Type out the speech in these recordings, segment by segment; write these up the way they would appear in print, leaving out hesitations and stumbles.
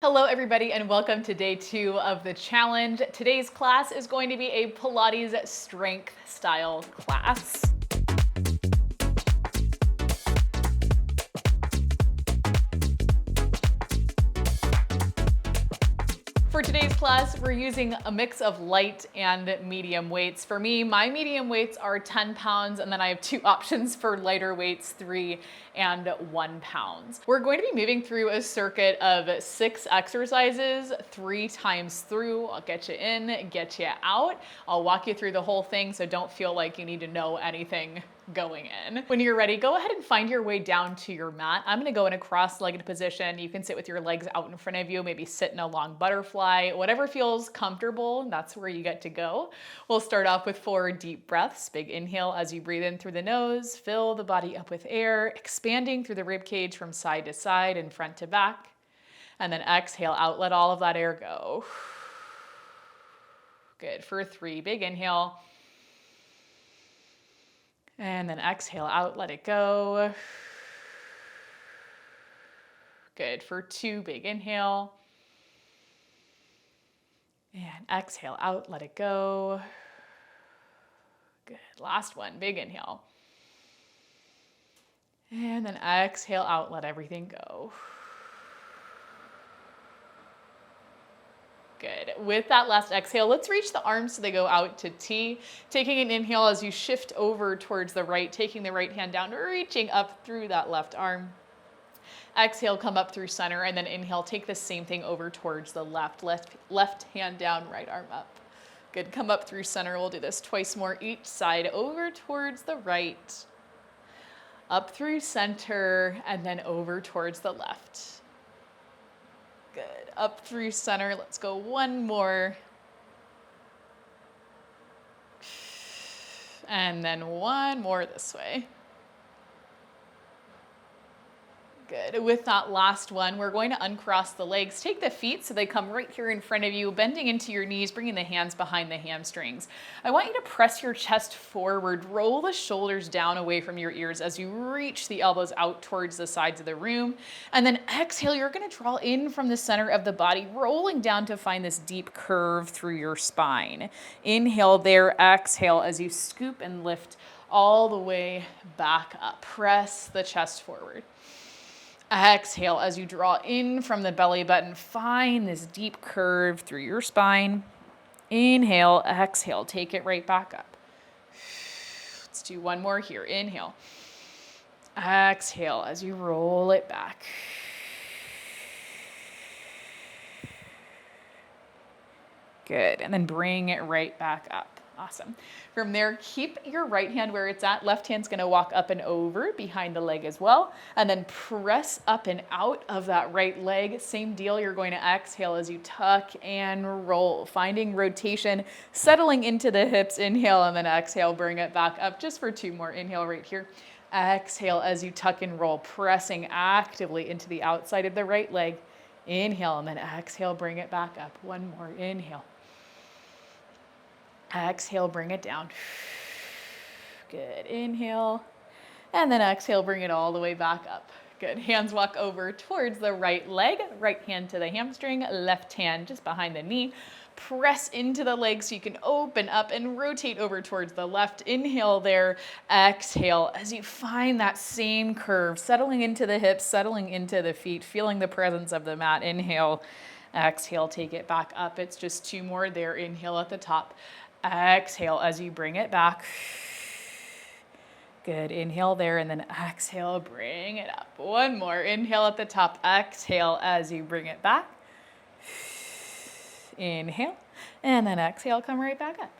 Hello everybody and welcome to day 2 of the challenge. Today's class is going to be a Pilates strength style class. For today's class, we're using a mix of light and medium weights. For me, my medium weights are 10 pounds, and then I have 2 options for lighter weights, 3 and 1 pounds. We're going to be moving through a circuit of 6 exercises, 3 times through. I'll get you in, get you out. I'll walk you through the whole thing, so don't feel like you need to know anything going in. When you're ready, go ahead and find your way down to your mat. I'm gonna go in a cross-legged position. You can sit with your legs out in front of you, maybe sit in a long butterfly, whatever feels comfortable, that's where you get to go. We'll start off with 4 deep breaths. Big inhale as you breathe in through the nose, fill the body up with air, expanding through the rib cage from side to side and front to back. And then exhale out, let all of that air go. Good, for 3, big inhale. And then exhale out, let it go. Good, for 2, big inhale. And exhale out, let it go. Good, last one, big inhale. And then exhale out, let everything go. Good. With that last exhale, let's reach the arms so they go out to T. Taking an inhale as you shift over towards the right, taking the right hand down, reaching up through that left arm. Exhale, come up through center, and then inhale, take the same thing over towards the left hand down, right arm up. Good, come up through center. We'll do this twice more each side, over towards the right, up through center, and then over towards the left. Good, up through center. Let's go one more. And then one more this way. Good. With that last one, we're going to uncross the legs. Take the feet so they come right here in front of you, bending into your knees, bringing the hands behind the hamstrings. I want you to press your chest forward, roll the shoulders down away from your ears as you reach the elbows out towards the sides of the room. And then exhale, you're going to draw in from the center of the body, rolling down to find this deep curve through your spine. Inhale there, exhale as you scoop and lift all the way back up. Press the chest forward. Exhale as you draw in from the belly button. Find this deep curve through your spine. Inhale, exhale, take it right back up. Let's do one more here. Inhale. Exhale as you roll it back. Good, and then bring it right back up. Awesome. From there, keep your right hand where it's at. Left hand's gonna walk up and over behind the leg as well. And then press up and out of that right leg. Same deal, you're going to exhale as you tuck and roll. Finding rotation, settling into the hips. Inhale and then exhale, bring it back up just for 2 more. Inhale right here. Exhale as you tuck and roll, pressing actively into the outside of the right leg. Inhale and then exhale, bring it back up. One more, inhale. Exhale, bring it down. Good, inhale. And then exhale, bring it all the way back up. Good, hands walk over towards the right leg, right hand to the hamstring, left hand just behind the knee. Press into the leg so you can open up and rotate over towards the left. Inhale there, exhale as you find that same curve, settling into the hips, settling into the feet, feeling the presence of the mat. Inhale, exhale, take it back up. It's just 2 more there. Inhale at the top. Exhale as you bring it back. Good, inhale there and then exhale, bring it up. One more, inhale at the top, exhale as you bring it back. Inhale, and then exhale, come right back up.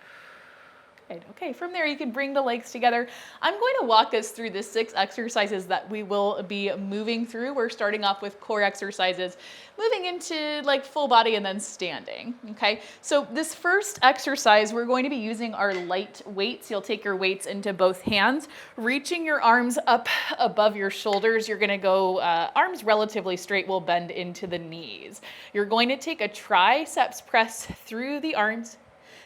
Good. Okay, from there you can bring the legs together. I'm going to walk us through the 6 exercises that we will be moving through. We're starting off with core exercises, moving into like full body and then standing. Okay, so this first exercise, we're going to be using our light weights. You'll take your weights into both hands, reaching your arms up above your shoulders. You're going to go arms relatively straight, will bend into the knees. You're going to take a triceps press through the arms,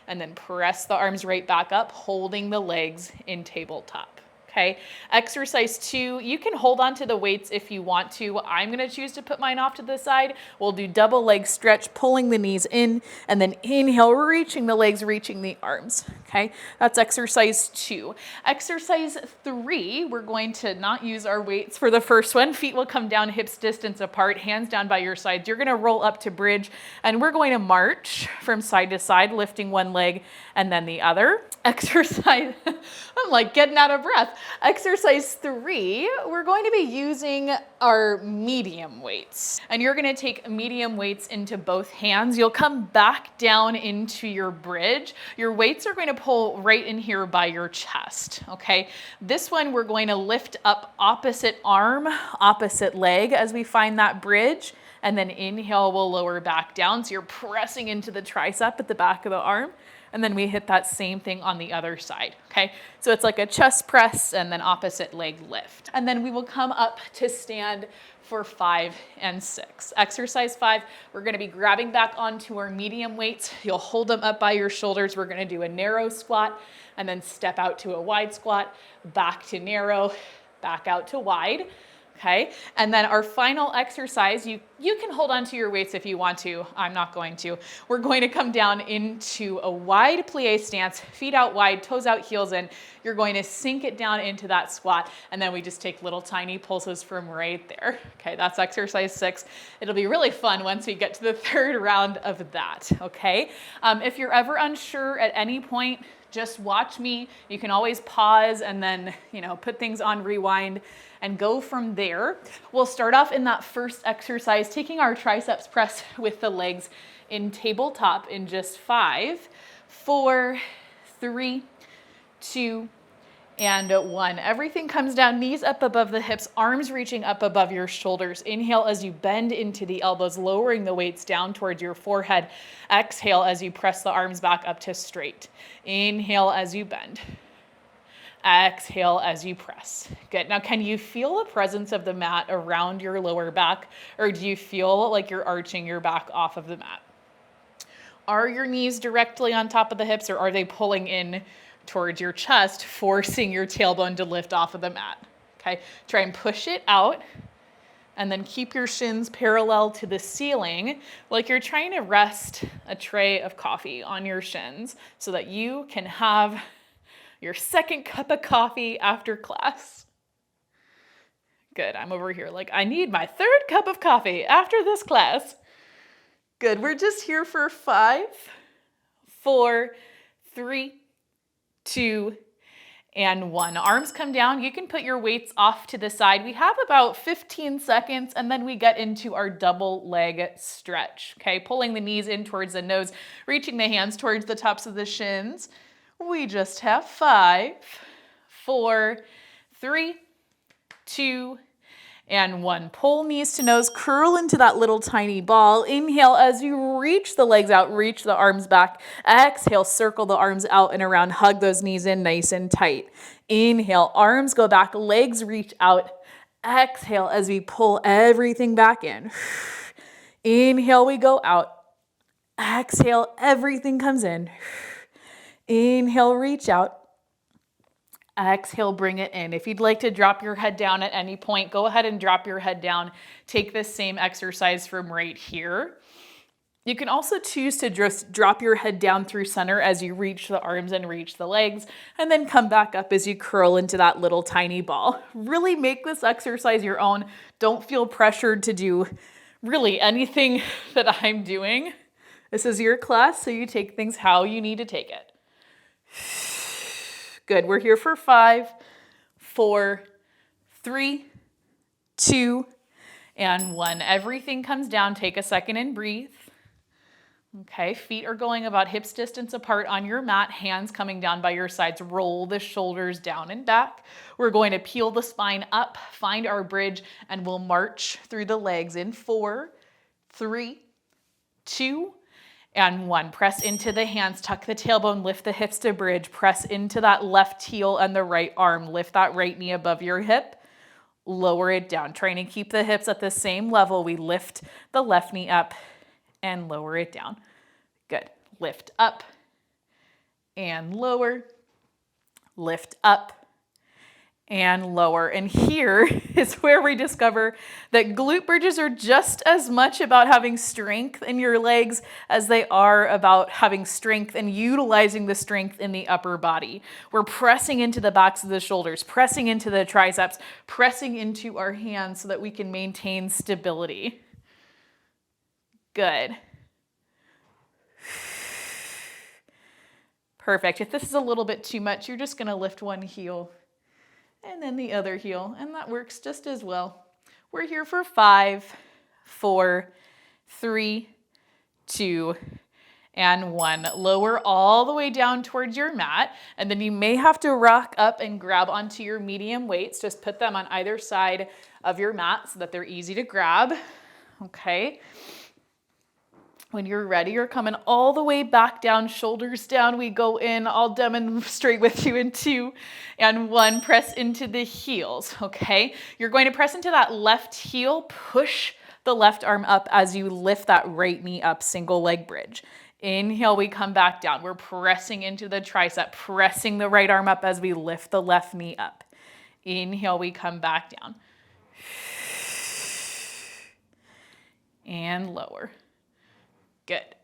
and then press the arms right back up, holding the legs in tabletop. Okay, exercise 2, you can hold on to the weights if you want to. I'm gonna choose to put mine off to the side. We'll do double leg stretch, pulling the knees in, and then inhale, reaching the legs, reaching the arms. Okay, that's exercise 2. Exercise 3, we're going to not use our weights for the first one. Feet will come down hips distance apart, hands down by your sides. You're gonna roll up to bridge, and we're going to march from side to side, lifting one leg and then the other. Exercise, I'm like getting out of breath. Exercise 3, we're going to be using our medium weights. And you're gonna take medium weights into both hands. You'll come back down into your bridge. Your weights are going to pull right in here by your chest, okay? This one, we're going to lift up opposite arm, opposite leg as we find that bridge. And then inhale, we'll lower back down. So you're pressing into the tricep at the back of the arm. And then we hit that same thing on the other side, okay? So it's like a chest press and then opposite leg lift. And then we will come up to stand for 5 and 6. Exercise 5, we're gonna be grabbing back onto our medium weights. You'll hold them up by your shoulders. We're gonna do a narrow squat and then step out to a wide squat, back to narrow, back out to wide. Okay, and then our final exercise, you can hold on to your weights if you want to. I'm not going to. We're going to come down into a wide plie stance, feet out wide, toes out, heels in. You're going to sink it down into that squat, and then we just take little tiny pulses from right there. Okay, that's exercise 6. It'll be really fun once we get to the third round of that, okay? If you're ever unsure at any point, just watch me. You can always pause and then, put things on rewind and go from there. We'll start off in that first exercise, taking our triceps press with the legs in tabletop in just 5, 4, 3, 2, and 1. Everything comes down, knees up above the hips, arms reaching up above your shoulders. Inhale as you bend into the elbows, lowering the weights down towards your forehead. Exhale as you press the arms back up to straight. Inhale as you bend. Exhale as you press. Good. Now, can you feel the presence of the mat around your lower back, or do you feel like you're arching your back off of the mat? Are your knees directly on top of the hips, or are they pulling in towards your chest, forcing your tailbone to lift off of the mat? Okay, try and push it out, and then keep your shins parallel to the ceiling, like you're trying to rest a tray of coffee on your shins so that you can have your second cup of coffee after class. Good, I'm over here like, I need my third cup of coffee after this class. Good, we're just here for 5, 4, 3, 2, and 1. Arms come down. You can put your weights off to the side. We have about 15 seconds, and then we get into our double leg stretch. Okay, pulling the knees in towards the nose, reaching the hands towards the tops of the shins. We just have 5, 4, 3, 2, and 1. Pull knees to nose, curl into that little tiny ball. Inhale as you reach the legs out, reach the arms back. Exhale, circle the arms out and around, hug those knees in nice and tight. Inhale, arms go back, legs reach out. Exhale as we pull everything back in. Inhale, we go out. Exhale, everything comes in. Inhale, reach out. Exhale, bring it in. If you'd like to drop your head down at any point, go ahead and drop your head down. Take this same exercise from right here. You can also choose to just drop your head down through center as you reach the arms and reach the legs, and then come back up as you curl into that little tiny ball. Really make this exercise your own. Don't feel pressured to do really anything that I'm doing. This is your class, so you take things how you need to take it. Good, we're here for 5, 4, 3, 2, and 1. Everything comes down. Take a second and breathe. Okay, feet are going about hips distance apart on your mat, hands coming down by your sides. Roll the shoulders down and back. We're going to peel the spine up, find our bridge, and we'll march through the legs in 4, 3, 2, and 1. Press into the hands, tuck the tailbone, lift the hips to bridge, press into that left heel and the right arm, lift that right knee above your hip, lower it down. Trying to keep the hips at the same level. We lift the left knee up and lower it down. Good. Lift up and lower, lift up and lower. And here is where we discover that glute bridges are just as much about having strength in your legs as they are about having strength and utilizing the strength in the upper body. We're pressing into the backs of the shoulders, pressing into the triceps, pressing into our hands so that we can maintain stability. Good. Perfect. If this is a little bit too much, you're just going to lift one heel and then the other heel, and that works just as well. We're here for 5, 4, 3, 2, and 1. Lower all the way down towards your mat, and then you may have to rock up and grab onto your medium weights. Just put them on either side of your mat so that they're easy to grab. Okay. When you're ready, you're coming all the way back down, shoulders down. We go in. I'll demonstrate with you in 2 and 1. Press into the heels, okay? You're going to press into that left heel. Push the left arm up as you lift that right knee up, single leg bridge. Inhale, we come back down. We're pressing into the tricep, pressing the right arm up as we lift the left knee up. Inhale, we come back down. And lower. Good.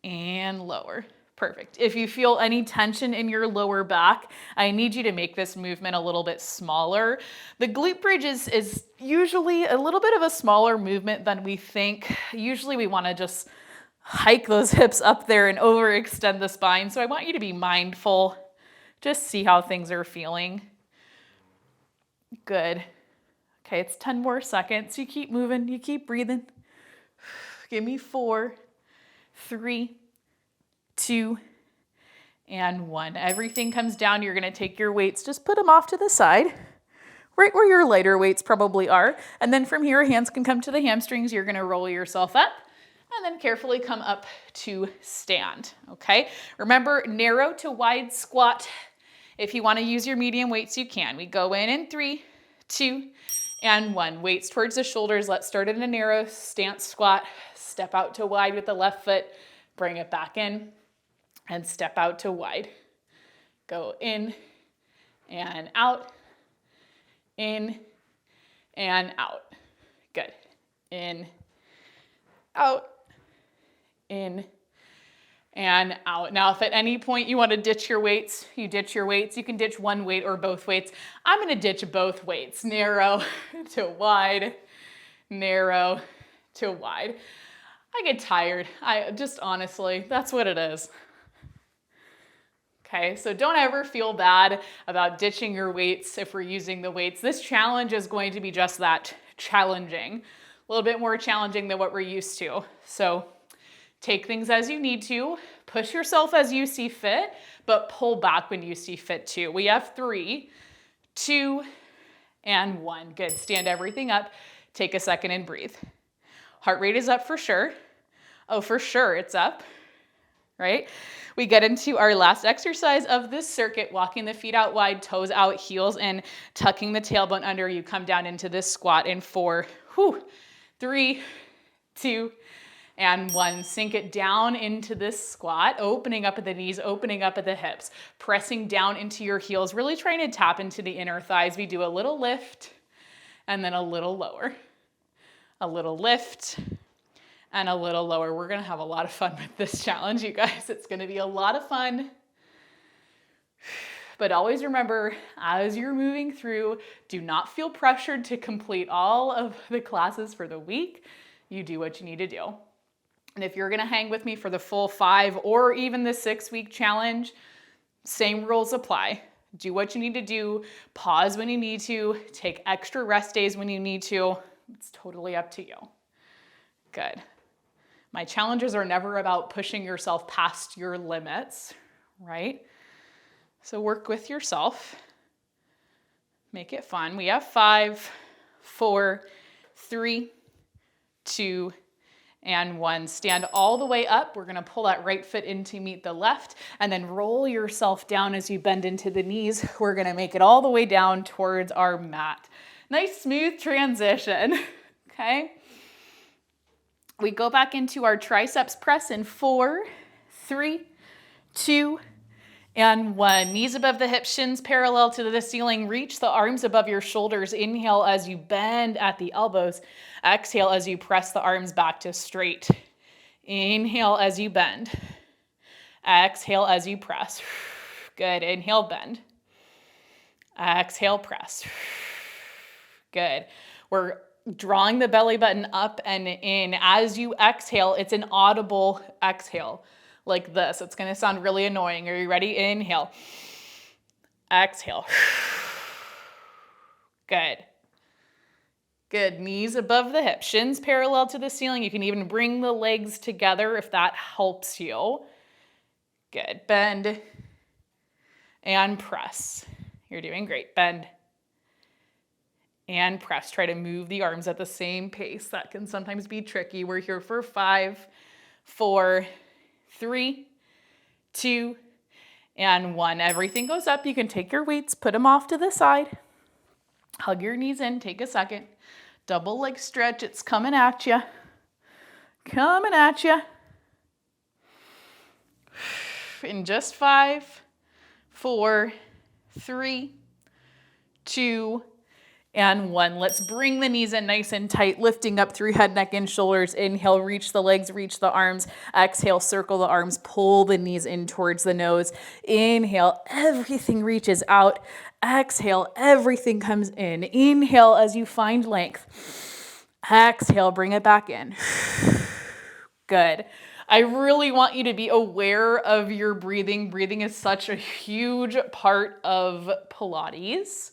And lower. Perfect. If you feel any tension in your lower back, I need you to make this movement a little bit smaller. The glute bridge is usually a little bit of a smaller movement than we think. Usually we want to just hike those hips up there and overextend the spine. So I want you to be mindful. Just see how things are feeling. Good. Okay, it's 10 more seconds. You keep moving, you keep breathing. Give me 4, 3, 2, and 1. Everything comes down. You're going to take your weights, just put them off to the side, right where your lighter weights probably are. And then from here, hands can come to the hamstrings. You're going to roll yourself up and then carefully come up to stand, okay? Remember, narrow to wide squat. If you want to use your medium weights, you can. We go in 3, 2, and 1. Weights towards the shoulders. Let's start in a narrow stance squat. Step out to wide with the left foot. Bring it back in and step out to wide. Go in and out. In and out. Good. In, out, in, and out. Now, if at any point you want to ditch your weights, you ditch your weights. You can ditch one weight or both weights. I'm going to ditch both weights. Narrow to wide, narrow to wide. I get tired. Honestly, that's what it is. Okay, so don't ever feel bad about ditching your weights if we're using the weights. This challenge is going to be just that, challenging. A little bit more challenging than what we're used to. So take things as you need to, push yourself as you see fit, but pull back when you see fit too. We have 3, 2, and 1. Good, stand everything up. Take a second and breathe. Heart rate is up for sure. Oh, for sure it's up, right? We get into our last exercise of this circuit, walking the feet out wide, toes out, heels in, tucking the tailbone under. You come down into this squat in 4, 3, 2, and 1. Sink it down into this squat, opening up at the knees, opening up at the hips, pressing down into your heels, really trying to tap into the inner thighs. We do a little lift and then a little lower. A little lift and a little lower. We're going to have a lot of fun with this challenge, you guys. It's going to be a lot of fun. But always remember, as you're moving through, do not feel pressured to complete all of the classes for the week. You do what you need to do. And if you're going to hang with me for the full 5 or even the 6-week challenge, same rules apply. Do what you need to do. Pause when you need to. Take extra rest days when you need to. It's totally up to you. Good. My challenges are never about pushing yourself past your limits, right? So work with yourself. Make it fun. We have 5, 4, 3, 2, and 1. Stand all the way up. We're going to pull that right foot in to meet the left, and then roll yourself down as you bend into the knees. We're going to make it all the way down towards our mat. Nice smooth transition, okay? We go back into our triceps press in 4, 3, 2, And 1, knees above the hips, shins parallel to the ceiling. Reach the arms above your shoulders. Inhale as you bend at the elbows. Exhale as you press the arms back to straight. Inhale as you bend. Exhale as you press. Good. Inhale, bend. Exhale, press. Good. We're drawing the belly button up and in. As you exhale, it's an audible exhale like this. It's going to sound really annoying. Are you ready? Inhale. Exhale. Good. Good. Knees above the hips, shins parallel to the ceiling. You can even bring the legs together if that helps you. Good. Bend and press. You're doing great. Bend and press. Try to move the arms at the same pace. That can sometimes be tricky. We're here for 5, 4, 3, 2, and 1. Everything goes up. You can take your weights, put them off to the side. Hug your knees in. Take a second. Double leg stretch. It's coming at you. Coming at you. In just 5, 4, 3, 2, and 1. Let's bring the knees in nice and tight, lifting up through head, neck, and shoulders. Inhale, reach the legs, reach the arms. Exhale, circle the arms, pull the knees in towards the nose. Inhale, everything reaches out. Exhale, everything comes in. Inhale as you find length. Exhale, bring it back in. Good. I really want you to be aware of your breathing. Breathing is such a huge part of Pilates.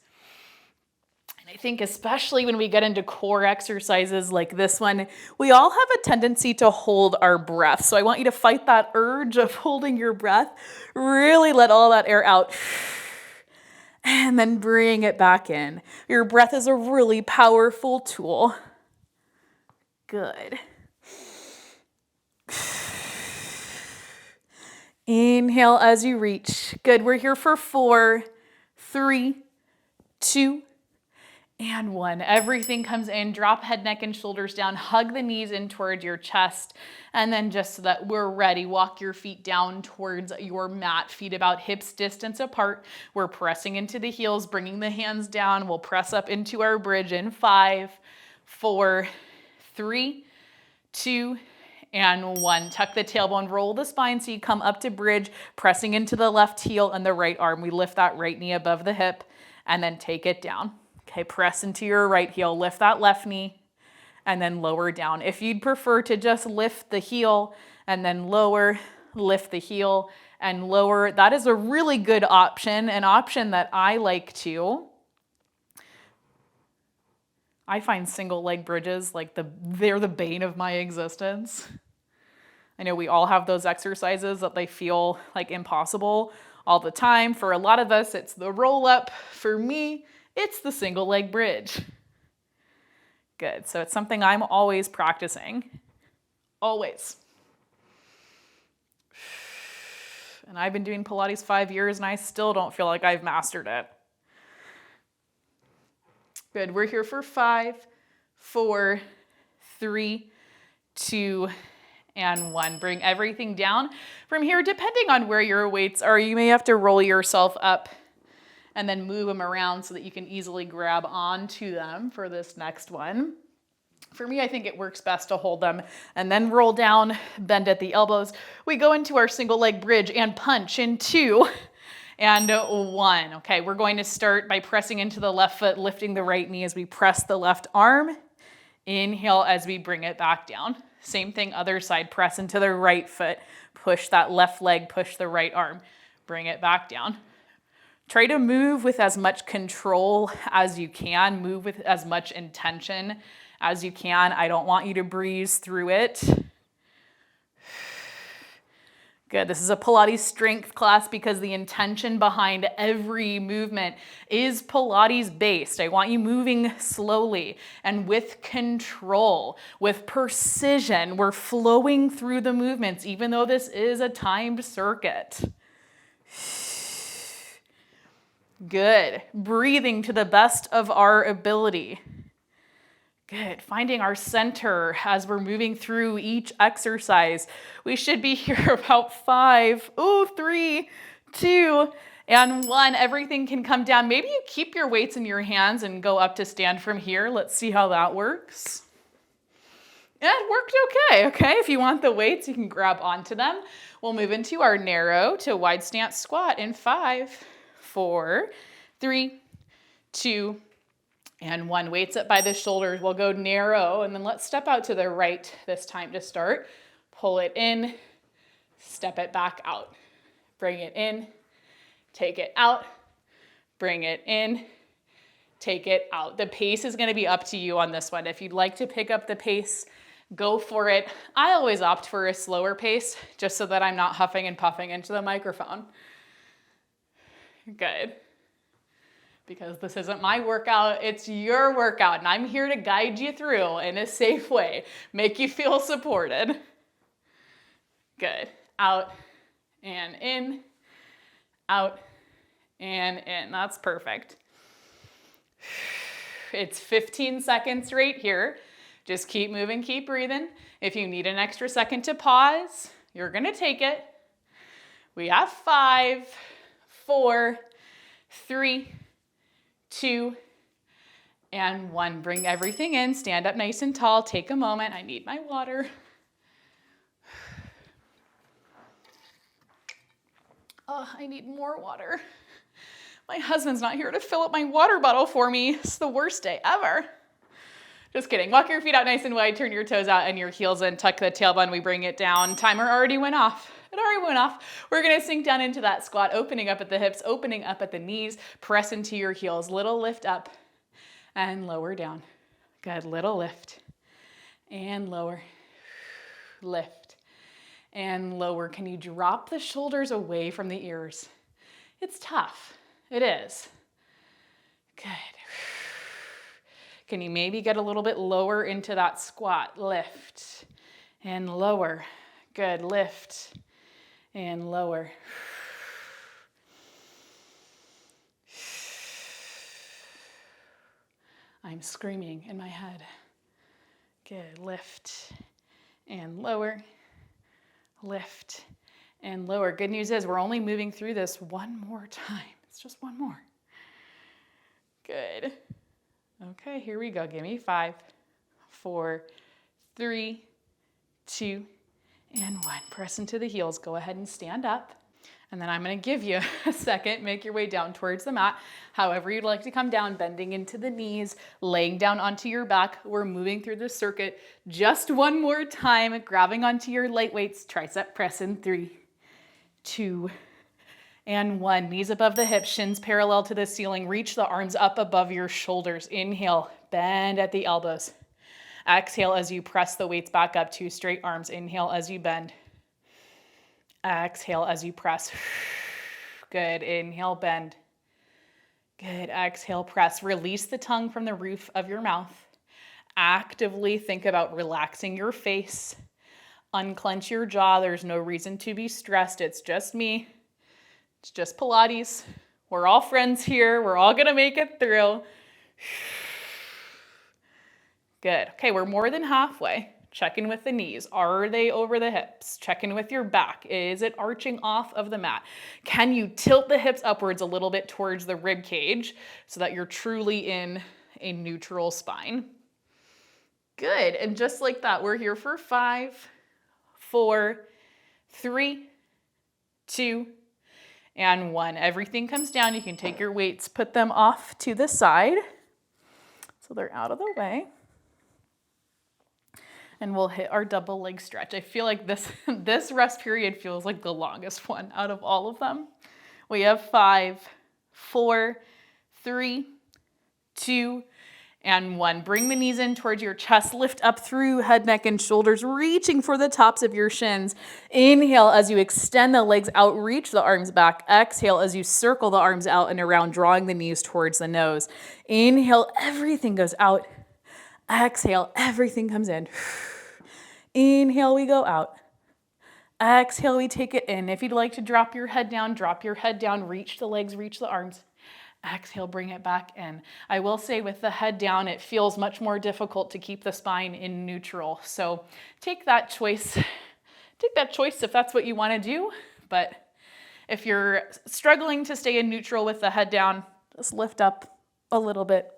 And I think especially when we get into core exercises like this one, we all have a tendency to hold our breath. So I want you to fight that urge of holding your breath. Really let all that air out. And then bring it back in. Your breath is a really powerful tool. Good. Inhale as you reach. Good. We're here for 4, 3, 2, and 1. Everything comes in. Drop head, neck, and shoulders down. Hug the knees in towards your chest. And then just so that we're ready, walk your feet down towards your mat. Feet about hips distance apart. We're pressing into the heels, bringing the hands down. We'll press up into our bridge in 5, 4, 3, 2, and 1. Tuck the tailbone, roll the spine so you come up to bridge, pressing into the left heel and the right arm. We lift that right knee above the hip and then take it down. Okay, press into your right heel, lift that left knee and then lower down. If you'd prefer to just lift the heel and then lower, lift the heel and lower, that is a really good option, an option that I like too. I find single leg bridges like they're the bane of my existence. I know we all have those exercises that they feel like impossible all the time. For a lot of us, it's the roll up. For me, it's the single leg bridge. Good. So it's something I'm always practicing. Always. And I've been doing Pilates 5 years and I still don't feel like I've mastered it. Good. We're here for 5, 4, 3, 2, and 1. Bring everything down. From here, depending on where your weights are, you may have to roll yourself up and then move them around so that you can easily grab onto them for this next one. For me, I think it works best to hold them and then roll down, bend at the elbows. We go into our single leg bridge and punch in 2 and 1. Okay, we're going to start by pressing into the left foot, lifting the right knee as we press the left arm. Inhale as we bring it back down. Same thing, other side, press into the right foot, push that left leg, push the right arm, bring it back down. Try to move with as much control as you can, move with as much intention as you can. I don't want you to breeze through it. Good. This is a Pilates strength class because the intention behind every movement is Pilates based. I want you moving slowly and with control, with precision. We're flowing through the movements, even though this is a timed circuit. Good. Breathing to the best of our ability. Good. Finding our center as we're moving through each exercise. We should be here about 5, 3, 2, and 1. Everything can come down. Maybe you keep your weights in your hands and go up to stand from here. Let's see how that works. Yeah, it worked okay. If you want the weights, you can grab onto them. We'll move into our narrow to wide stance squat in 5, 4, 3, 2, and 1. Weights up by the shoulders. We'll go narrow, and then let's step out to the right this time to start. Pull it in, step it back out. Bring it in, take it out, bring it in, take it out. The pace is gonna be up to you on this one. If you'd like to pick up the pace, go for it. I always opt for a slower pace just so that I'm not huffing and puffing into the microphone. Good. Because this isn't my workout, it's your workout, and I'm here to guide you through in a safe way, make you feel supported. Good. Out and in, out and in. That's perfect. It's 15 seconds right here. Just keep moving, keep breathing. If you need an extra second to pause, you're gonna take it. We have 5, 4, 3, 2, and 1. Bring everything in, stand up nice and tall, take a moment. I need my water. Oh, I need more water. My husband's not here to fill up my water bottle for me. It's the worst day ever. Just kidding. Walk your feet out nice and wide, turn your toes out and your heels in, tuck the tailbone, we bring it down. Timer already went off. It already went off. We're gonna sink down into that squat, opening up at the hips, opening up at the knees, press into your heels. Little lift up and lower down. Good, little lift and lower, lift and lower. Can you drop the shoulders away from the ears? It's tough, it is. Good. Can you maybe get a little bit lower into that squat? Lift and lower. Good, lift and lower. I'm screaming in my head. Good, lift and lower, lift and lower. Good news is we're only moving through this one more time. It's just one more. Good. Okay, here we go. Give me 5, 4, 3, 2, and 1. Press into the heels. Go ahead and stand up. And then I'm going to give you a second. Make your way down towards the mat. However you'd like to come down, bending into the knees, laying down onto your back. We're moving through the circuit just one more time, grabbing onto your light weights. Tricep press in 3, 2, and 1. Knees above the hips, shins parallel to the ceiling. Reach the arms up above your shoulders. Inhale, bend at the elbows. Exhale as you press the weights back up to straight arms. Inhale as you bend. Exhale as you press. Good. Inhale, bend. Good. Exhale, press. Release the tongue from the roof of your mouth. Actively think about relaxing your face. Unclench your jaw. There's no reason to be stressed. It's just me. It's just Pilates. We're all friends here. We're all gonna make it through. Good. Okay, we're more than halfway. Check in with the knees. Are they over the hips? Check in with your back. Is it arching off of the mat? Can you tilt the hips upwards a little bit towards the rib cage so that you're truly in a neutral spine? Good. And just like that, we're here for 5, 4, 3, 2, and 1. Everything comes down. You can take your weights, put them off to the side so they're out of the way. And we'll hit our double leg stretch. I feel like this rest period feels like the longest one out of all of them. We have 5, 4, 3, 2, and 1. Bring the knees in towards your chest. Lift up through head, neck, and shoulders, reaching for the tops of your shins. Inhale as you extend the legs out, reach the arms back. Exhale as you circle the arms out and around, drawing the knees towards the nose. Inhale, everything goes out. Exhale, everything comes in. Inhale, we go out. Exhale, we take it in. If you'd like to drop your head down, reach the legs, reach the arms. Exhale, bring it back in. I will say with the head down, it feels much more difficult to keep the spine in neutral. So take that choice. Take that choice if that's what you want to do, but If you're struggling to stay in neutral with the head down, just lift up a little bit.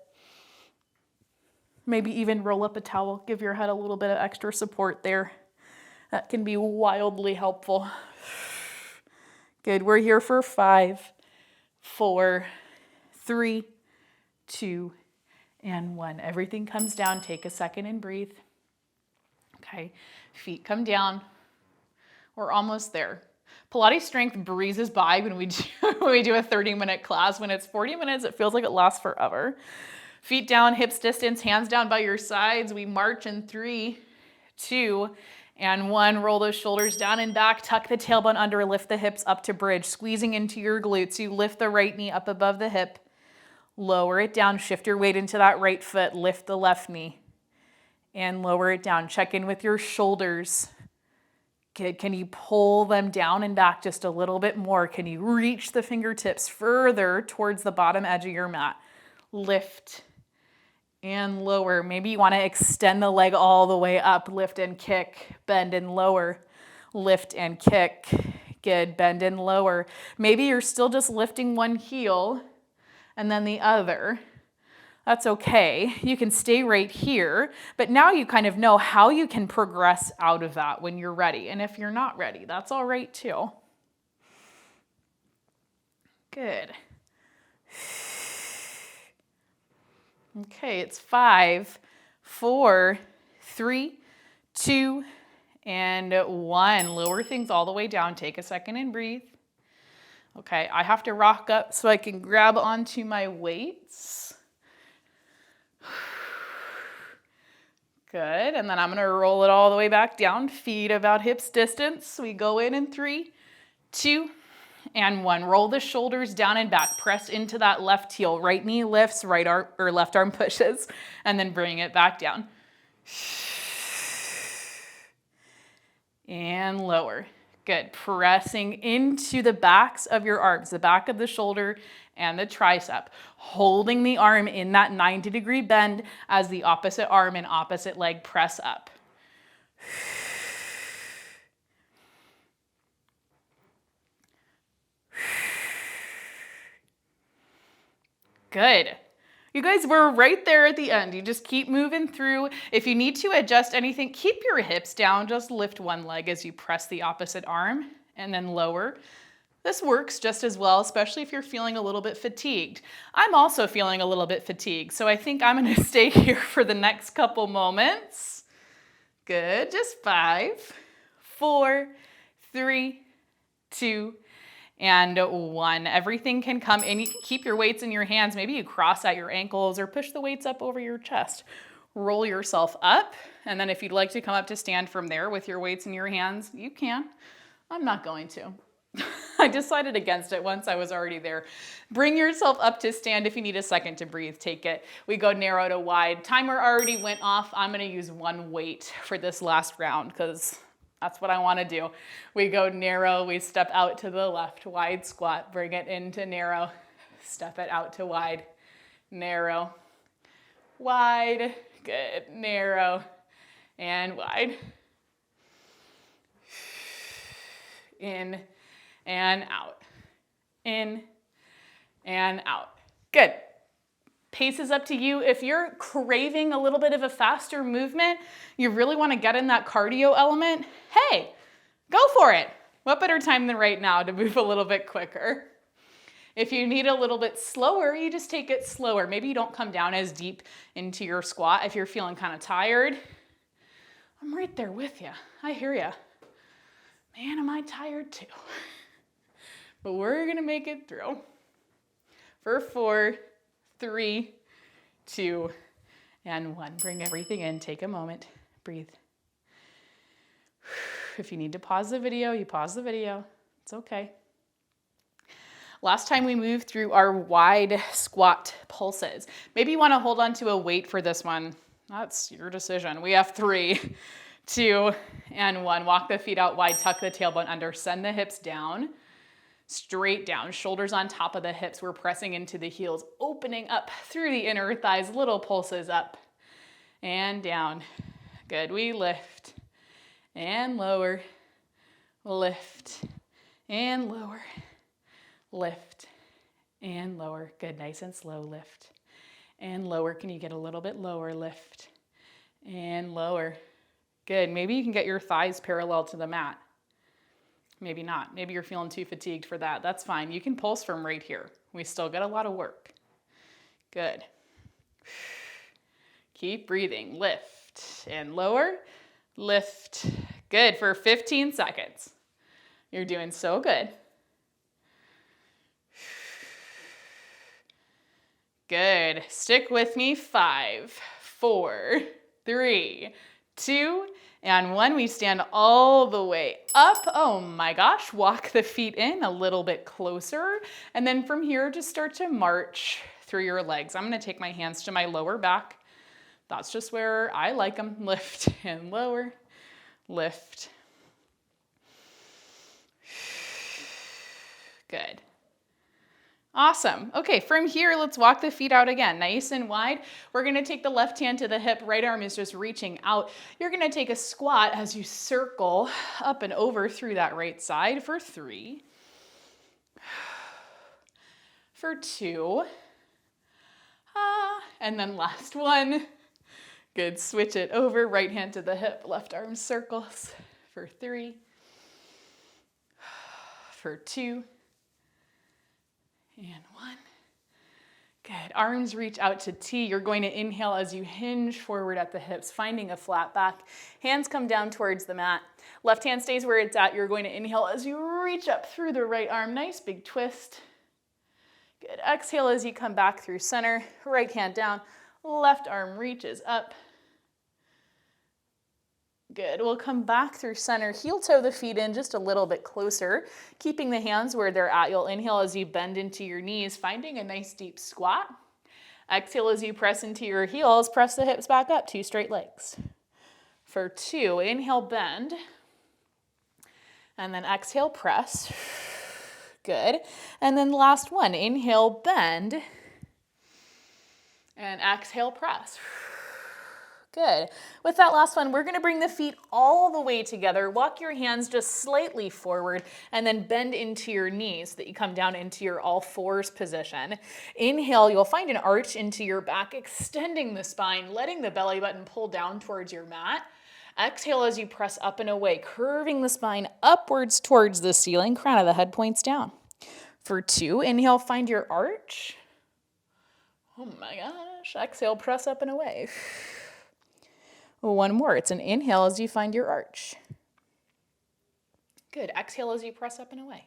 Maybe even roll up a towel, give your head a little bit of extra support there. That can be wildly helpful. Good, we're here for 5, 4, 3, 2, and 1. Everything comes down, take a second and breathe. Okay, feet come down. We're almost there. Pilates Strength breezes by when we do a 30-minute class. When it's 40 minutes, it feels like it lasts forever. Feet down, hips distance, hands down by your sides. We march in 3, 2, and 1. Roll those shoulders down and back. Tuck the tailbone under, lift the hips up to bridge, squeezing into your glutes. You lift the right knee up above the hip. Lower it down, shift your weight into that right foot, lift the left knee, and lower it down. Check in with your shoulders. Good. Can you pull them down and back just a little bit more? Can you reach the fingertips further towards the bottom edge of your mat? Lift and lower. Maybe you want to extend the leg all the way up. Lift and kick, bend and lower. Lift and kick. Good. Bend and lower. Maybe you're still just lifting one heel and then the other. That's okay. You can stay right here, but now you kind of know how you can progress out of that when you're ready. And if you're not ready, that's all right too. Good. Okay, it's 5, 4, 3, 2, and 1. Lower things all the way down. Take a second and breathe. Okay, I have to rock up so I can grab onto my weights. Good, and then I'm gonna roll it all the way back down. Feet about hips distance. We go in 3, 2, and 1. Roll the shoulders down and back. Press into that left heel. Right knee lifts, right arm or left arm pushes, and then bring it back down. And lower. Good. Pressing into the backs of your arms, the back of the shoulder and the tricep. Holding the arm in that 90-degree bend as the opposite arm and opposite leg press up. Good. You guys, we're right there at the end. You just keep moving through. If you need to adjust anything, keep your hips down. Just lift one leg as you press the opposite arm and then lower. This works just as well, especially if you're feeling a little bit fatigued. I'm also feeling a little bit fatigued, so I think I'm gonna stay here for the next couple moments. Good, just 5, 4, 3, 2, and 1. Everything can come in. You can keep your weights in your hands. Maybe you cross at your ankles or push the weights up over your chest. Roll yourself up, and then if you'd like to come up to stand from there with your weights in your hands, you can. I'm not going to. I decided against it once I was already there. Bring yourself up to stand. If you need a second to breathe, take it. We go narrow to wide. Timer already went off. I'm gonna use one weight for this last round because that's what I wanna do. We go narrow, we step out to the left, wide squat, bring it into narrow, step it out to wide, narrow, wide, good, narrow, and wide. In and out, in and out. Good. Pace is up to you. If you're craving a little bit of a faster movement, you really want to get in that cardio element, hey, go for it. What better time than right now to move a little bit quicker? If you need a little bit slower, you just take it slower. Maybe you don't come down as deep into your squat if you're feeling kind of tired. I'm right there with you. I hear you. Man, am I tired too. But we're gonna make it through. For 4, 3, 2, and 1. Bring everything in, take a moment, breathe. If you need to pause the video, you pause the video, it's okay. Last time we moved through our wide squat pulses. Maybe you wanna hold on to a weight for this one. That's your decision. We have 3, 2, and 1. Walk the feet out wide, tuck the tailbone under, send the hips down. Straight down, shoulders on top of the hips. We're pressing into the heels, opening up through the inner thighs, little pulses up and down. Good, we lift and lower, lift and lower, lift, and lower. Good, nice and slow, lift, and lower. Can you get a little bit lower? Lift, and lower. Good, maybe you can get your thighs parallel to the mat. Maybe not, maybe you're feeling too fatigued for that. That's fine, you can pulse from right here. We still got a lot of work. Good. Keep breathing, lift, and lower, lift. Good, for 15 seconds. You're doing so good. Good. Stick with me. 5, 4, 3, 2, and 1. We stand all the way up. Oh my gosh. Walk the feet in a little bit closer. And then from here, just start to march through your legs. I'm going to take my hands to my lower back. That's just where I like them. Lift and lower. Lift. Good. Awesome. Okay, from here, let's walk the feet out again, nice and wide. We're gonna take the left hand to the hip, right arm is just reaching out. You're gonna take a squat as you circle up and over through that right side for 3, for 2, and then last one. Good, switch it over, right hand to the hip, left arm circles for 3, for 2, and 1. Good, arms reach out to T. You're going to inhale as you hinge forward at the hips, finding a flat back. Hands come down towards the mat. Left hand stays where it's at. You're going to inhale as you reach up through the right arm. Nice big twist. Good, exhale as you come back through center. Right hand down, left arm reaches up. Good, we'll come back through center, heel toe the feet in just a little bit closer, keeping the hands where they're at. You'll inhale as you bend into your knees, finding a nice deep squat. Exhale as you press into your heels, press the hips back up, 2 straight legs. For 2, inhale, bend, and then exhale, press. Good, and then last one, inhale, bend, and exhale, press. Good. With that last one, we're going to bring the feet all the way together. Walk your hands just slightly forward and then bend into your knees so that you come down into your all fours position. Inhale, you'll find an arch into your back, extending the spine, letting the belly button pull down towards your mat. Exhale as you press up and away, curving the spine upwards towards the ceiling, crown of the head points down. For 2, inhale, find your arch. Oh my gosh. Exhale, press up and away. One more. It's an inhale as you find your arch. Good. Exhale as you press up and away.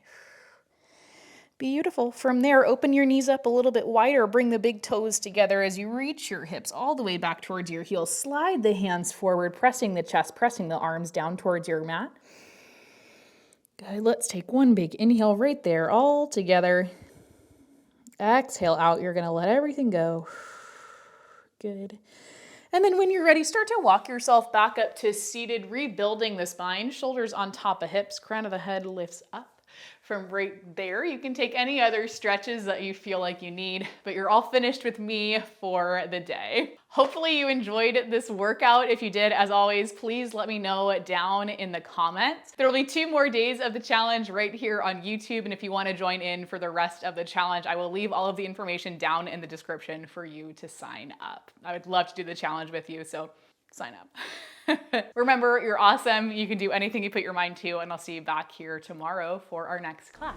Beautiful. From there, open your knees up a little bit wider. Bring the big toes together as you reach your hips all the way back towards your heels. Slide the hands forward, pressing the chest, pressing the arms down towards your mat. Good. Let's take one big inhale right there, all together. Exhale out. You're going to let everything go. Good. And then when you're ready, start to walk yourself back up to seated, rebuilding the spine, shoulders on top of hips, crown of the head lifts up. From right there, you can take any other stretches that you feel like you need, but you're all finished with me for the day. Hopefully you enjoyed this workout. If you did, as always, please let me know down in the comments. There will be 2 more days of the challenge right here on YouTube, and if you want to join in for the rest of the challenge, I will leave all of the information down in the description for you to sign up. I would love to do the challenge with you, so sign up. Remember, you're awesome. You can do anything you put your mind to, and I'll see you back here tomorrow for our next class.